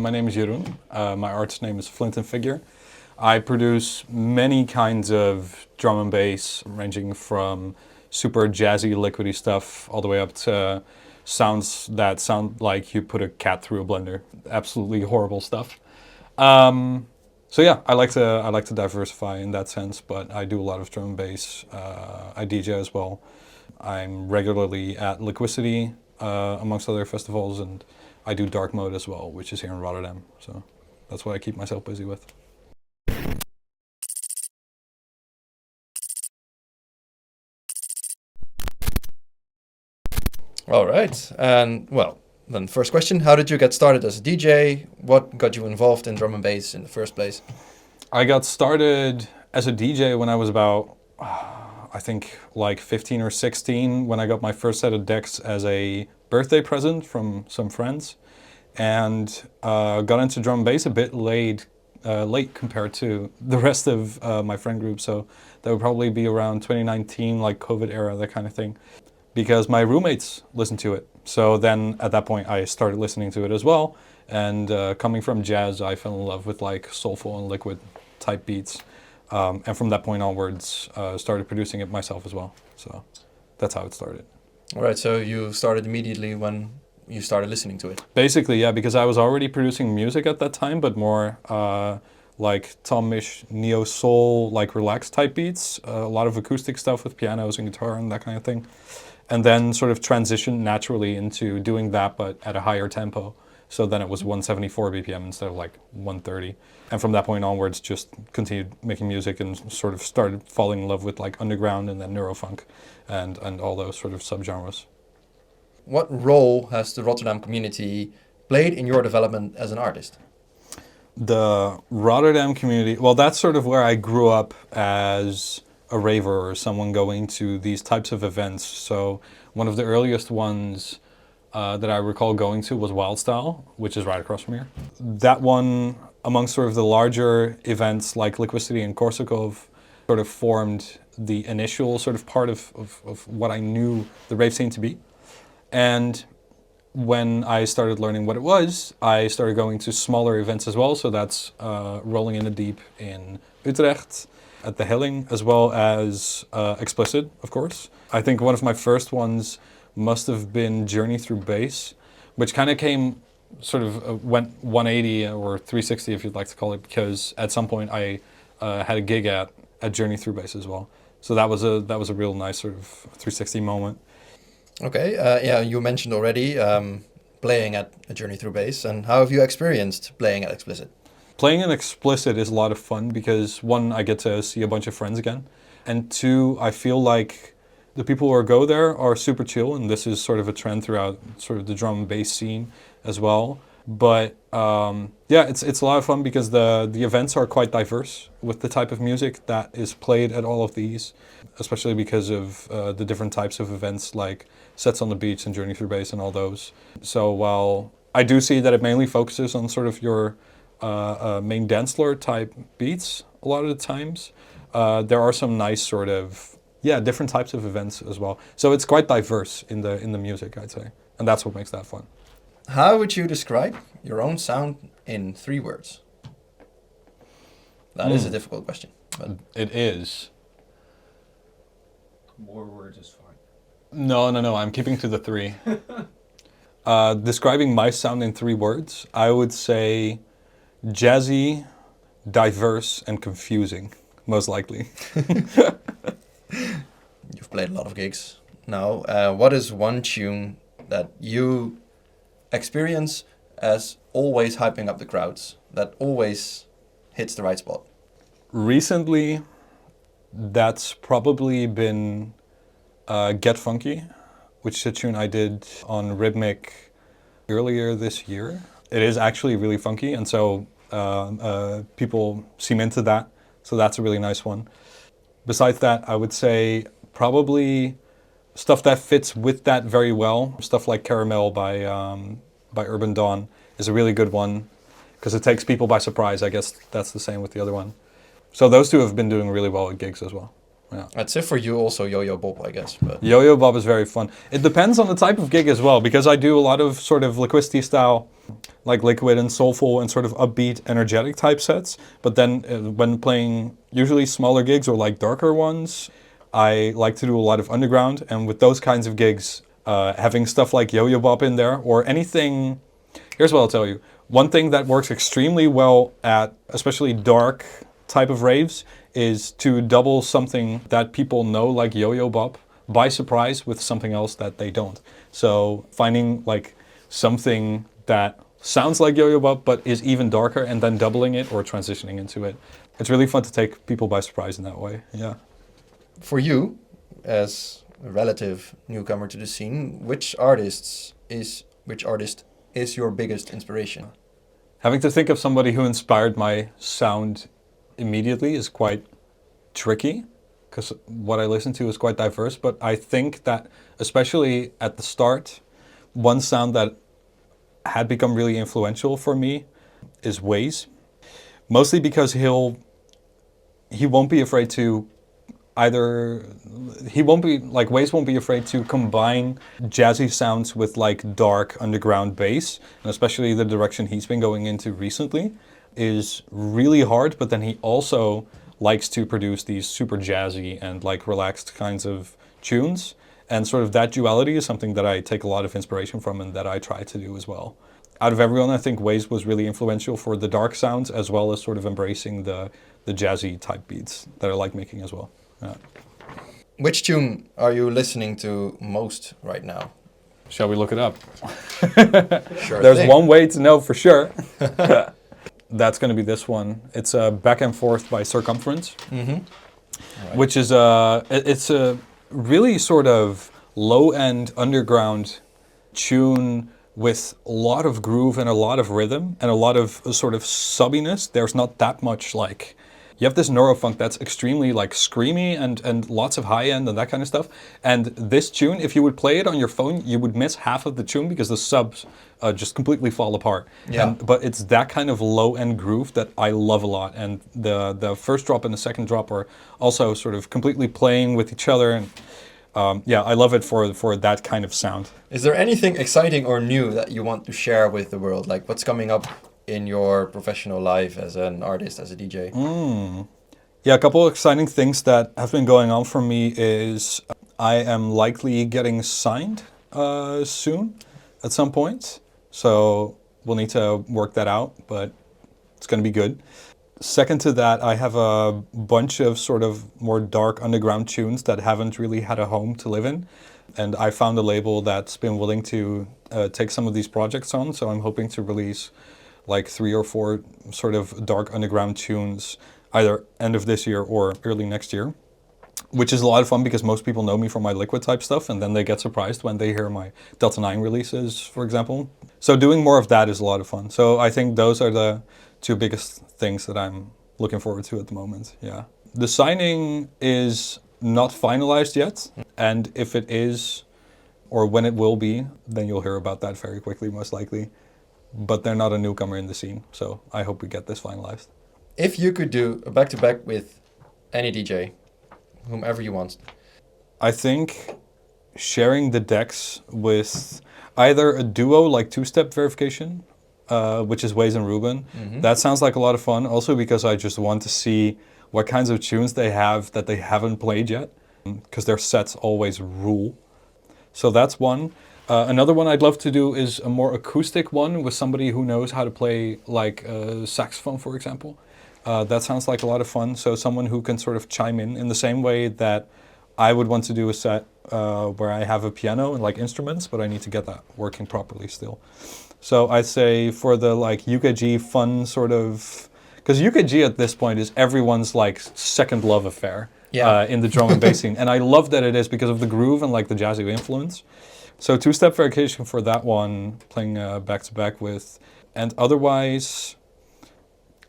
My name is Jeroen. My artist name is Flint Figure. I produce many kinds of drum and bass, ranging from super jazzy, liquidy stuff all the way up to sounds that sound like you put a cat through a blender. Absolutely horrible stuff. So yeah, I like to diversify in that sense, but I do a lot of drum and bass. I DJ as well. I'm regularly at 𝗘𝗫𝗣𝗬𝗂, amongst other festivals, and I do dark mode as well, which is here in Rotterdam. So that's what I keep myself busy with. All right. And well, then first question, how did you get started as a DJ? What got you involved in drum and bass in the first place? I got started as a DJ when I was about, I think like 15 or 16, when I got my first set of decks as a birthday present from some friends, and got into drum and bass a bit late compared to the rest of my friend group. So that would probably be around 2019, like COVID era, that kind of thing, because my roommates listened to it. So then at that point I started listening to it as well. And coming from jazz, I fell in love with like soulful and liquid type beats. And from that point onwards, started producing it myself as well. So that's how it started. All right, so you started immediately when you started listening to it? Basically, yeah, because I was already producing music at that time, but more like Tom-ish, neo-soul, like relaxed type beats. A lot of acoustic stuff with pianos and guitar and that kind of thing. And then sort of transitioned naturally into doing that, but at a higher tempo. So then it was 174 BPM instead of like 130. And from that point onwards, just continued making music and sort of started falling in love with like underground and then neurofunk and all those sort of subgenres. What role has the Rotterdam community played in your development as an artist? The Rotterdam community, well, that's sort of where I grew up as a raver or someone going to these types of events. So one of the earliest ones that I recall going to was Wildstyle, which is right across from here. That one, amongst sort of the larger events like 𝗘𝗫𝗣𝗬𝗂 and 𝗘𝗫𝗣𝗍𝗂, sort of formed the initial sort of part of what I knew the rave scene to be. And when I started learning what it was, I started going to smaller events as well. So that's Rolling in the Deep in Utrecht, at the Helling, as well as 𝗘𝗫𝗍𝗬𝗂, of course. I think one of my first ones must have been Journey Through Bass, which kind of came, sort of went 180 or 360 if you'd like to call it, because at some point I had a gig at Journey Through Bass as well. So that was a real nice sort of 360 moment. Okay, yeah, you mentioned already playing at a Journey Through Bass, and how have you experienced playing at 𝗘𝗫𝗍𝗬𝗂? Playing at 𝗘𝗫𝗍𝗬𝗂 is a lot of fun because one, I get to see a bunch of friends again, and two, I feel like the people who go there are super chill, and this is sort of a trend throughout sort of the drum and bass scene as well. But yeah, it's a lot of fun because the events are quite diverse with the type of music that is played at all of these, especially because of the different types of events like Sets on the Beach and Journey Through Bass and all those. So while I do see that it mainly focuses on sort of your main dance floor type beats a lot of the times, there are some nice sort of, yeah, different types of events as well. So it's quite diverse in the music, I'd say, and that's what makes that fun. How would you describe your own sound in 3 words? That is a difficult question. But it is. More words is fine. No, I'm keeping to the 3. Describing my sound in 3 words, I would say jazzy, diverse, and confusing, most likely. you've played a lot of gigs now. What is one tune that you experience as always hyping up the crowds, that always hits the right spot? Recently, that's probably been Get Funky, which is a tune I did on Rhythmic earlier this year. It is actually really funky, and so people seem into that, so that's a really nice one. Besides that, I would say probably stuff that fits with that very well. Stuff like Caramel by Urban Dawn is a really good one because it takes people by surprise. I guess that's the same with the other one. So those two have been doing really well at gigs as well. Yeah. That's it for you also, Yo-Yo Bob, I guess. But Yo-Yo Bob is very fun. It depends on the type of gig as well, because I do a lot of sort of liquidity style, like liquid and soulful and sort of upbeat, energetic type sets. But then when playing usually smaller gigs or like darker ones, I like to do a lot of underground. And with those kinds of gigs, having stuff like Yo-Yo Bob in there or anything, here's what I'll tell you. One thing that works extremely well at especially dark type of raves is to double something that people know, like Yo-Yo Bob, by surprise with something else that they don't. So finding like something that sounds like Yo-Yo Bob but is even darker and then doubling it or transitioning into it. It's really fun to take people by surprise in that way. Yeah. for you, as a relative newcomer to the scene, which artist is your biggest inspiration? Having to think of somebody who inspired my sound immediately is quite tricky, because what I listen to is quite diverse. But I think that, especially at the start, one sound that had become really influential for me is 𝗗𝗲𝗂. Mostly because he won't be afraid to 𝗗𝗲𝗂 won't be afraid to combine jazzy sounds with like dark underground bass, and especially the direction he's been going into recently is really hard, but then he also likes to produce these super jazzy and like relaxed kinds of tunes, and sort of that duality is something that I take a lot of inspiration from and that I try to do as well. Out of everyone, I think 𝗗𝗲𝗂 was really influential for the dark sounds as well as sort of embracing the jazzy type beats that I like making as well. Yeah. Which tune are you listening to most right now? Shall we look it up? Sure There's thing. one way to know for sure. That's going to be this one. It's Back and Forth by 𝗘𝗫𝗣𝗅, Right. which is it's a really sort of low-end underground tune with a lot of groove and a lot of rhythm and a lot of sort of subbiness. There's not that much like... You have this neurofunk that's extremely like screamy and lots of high end and that kind of stuff. And this tune, if you would play it on your phone, you would miss half of the tune because the subs just completely fall apart. Yeah. But it's that kind of low end groove that I love a lot. And the first drop and the second drop are also sort of completely playing with each other. And yeah, I love it for that kind of sound. Is there anything exciting or new that you want to share with the world? Like what's coming up in your professional life as an artist, as a DJ? Yeah, a couple of exciting things that have been going on for me is I am likely getting signed soon at some point. So we'll need to work that out, but it's going to be good. Second to that, I have a bunch of sort of more dark underground tunes that haven't really had a home to live in. And I found a label that's been willing to take some of these projects on. So I'm hoping to release like 3 or 4 sort of dark underground tunes either end of this year or early next year, which is a lot of fun because most people know me from my liquid type stuff, and then they get surprised when they hear my Delta 9 releases, for example. So doing more of that is a lot of fun. So I think those are the 2 biggest things that I'm looking forward to at the moment. Yeah. The signing is not finalized yet, and if it is, or when it will be, then you'll hear about that very quickly, most likely. But they're not a newcomer in the scene, so I hope we get this finalized. If you could do a back-to-back with any DJ, whomever you want. I think sharing the decks with either a duo like two-step verification, which is 𝗗𝗲𝗂 and Ruben. That sounds like a lot of fun, also because I just want to see what kinds of tunes they have that they haven't played yet, because their sets always rule. So that's one. Another one I'd love to do is a more acoustic one with somebody who knows how to play like saxophone, for example. That sounds like a lot of fun. So someone who can sort of chime in the same way that I would want to do a set where I have a piano and like instruments, but I need to get that working properly still. So I'd say for the like UKG fun sort of, because UKG at this point is everyone's like second love affair in the drum and bass scene. And I love that it is because of the groove and like the jazzy influence. So two-step verification for that one, playing back-to-back with. And otherwise,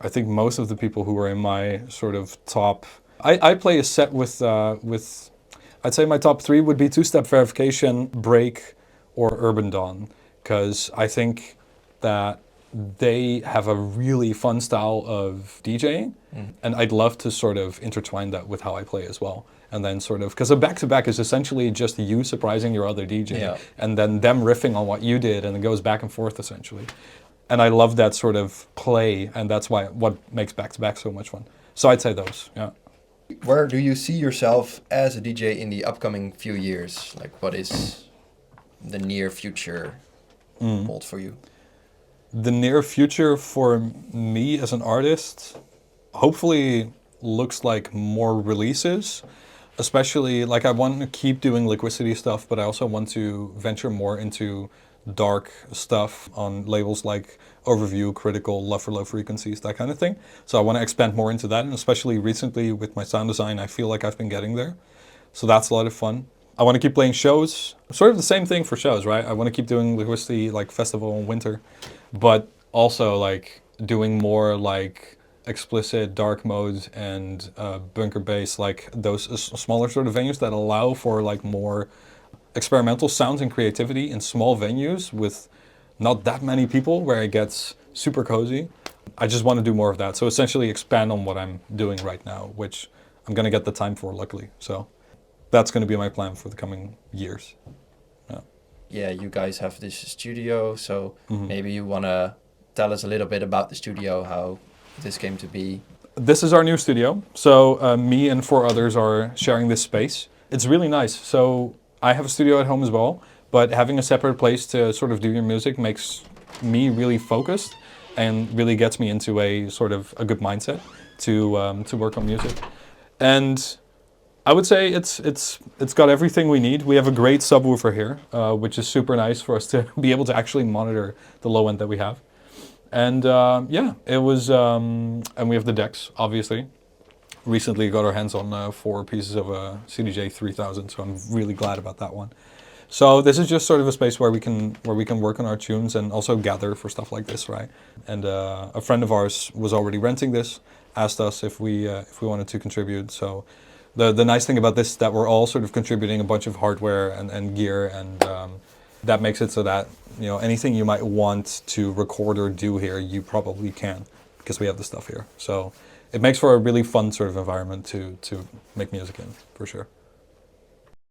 I think most of the people who are in my sort of top... I play a set with I'd say my top 3 would be two-step verification, break, or urban dawn. Because I think that they have a really fun style of DJing. And I'd love to sort of intertwine that with how I play as well. and then sort of, because a back-to-back is essentially just you surprising your other DJ, Yeah. and then them riffing on what you did, and it goes back and forth essentially. And I love that sort of play, and that's what makes back-to-back so much fun. So I'd say those, yeah. Where do you see yourself as a DJ in the upcoming few years? Like, what is the near future hold for you? The near future for me as an artist, hopefully looks like more releases. Especially, like, I want to keep doing Liquicity stuff, but I also want to venture more into dark stuff on labels like Overview, Critical, Love for Low Frequencies, that kind of thing. So I want to expand more into that, and especially recently with my sound design, I feel like I've been getting there. So that's a lot of fun. I want to keep playing shows, sort of the same thing for shows, right? I want to keep doing Liquicity, like festival in winter, but also like doing more like explicit dark modes and bunker bass, like those smaller sort of venues that allow for like more experimental sounds and creativity in small venues with not that many people, where it gets super cozy. I just want to do more of that. So essentially expand on what I'm doing right now, which I'm going to get the time for, luckily. So that's going to be my plan for the coming years. Yeah. Yeah, you guys have this studio, so maybe you want to tell us a little bit about the studio, how this came to be. This is our new studio. So me and 4 others are sharing this space. It's really nice. So I have a studio at home as well, but having a separate place to sort of do your music makes me really focused and really gets me into a sort of a good mindset to work on music. And I would say it's got everything we need. We have a great subwoofer here, which is super nice for us to be able to actually monitor the low end that we have. And yeah, it was, and we have the decks, obviously. Recently got our hands on 4 pieces of a CDJ 3000, so I'm really glad about that one. So this is just sort of a space where we can work on our tunes and also gather for stuff like this, right? And a friend of ours was already renting this, asked us if we wanted to contribute. So the nice thing about this is that we're all sort of contributing a bunch of hardware and gear, and that makes it so that, you know, anything you might want to record or do here, you probably can, because we have the stuff here. So it makes for a really fun sort of environment to make music in, for sure.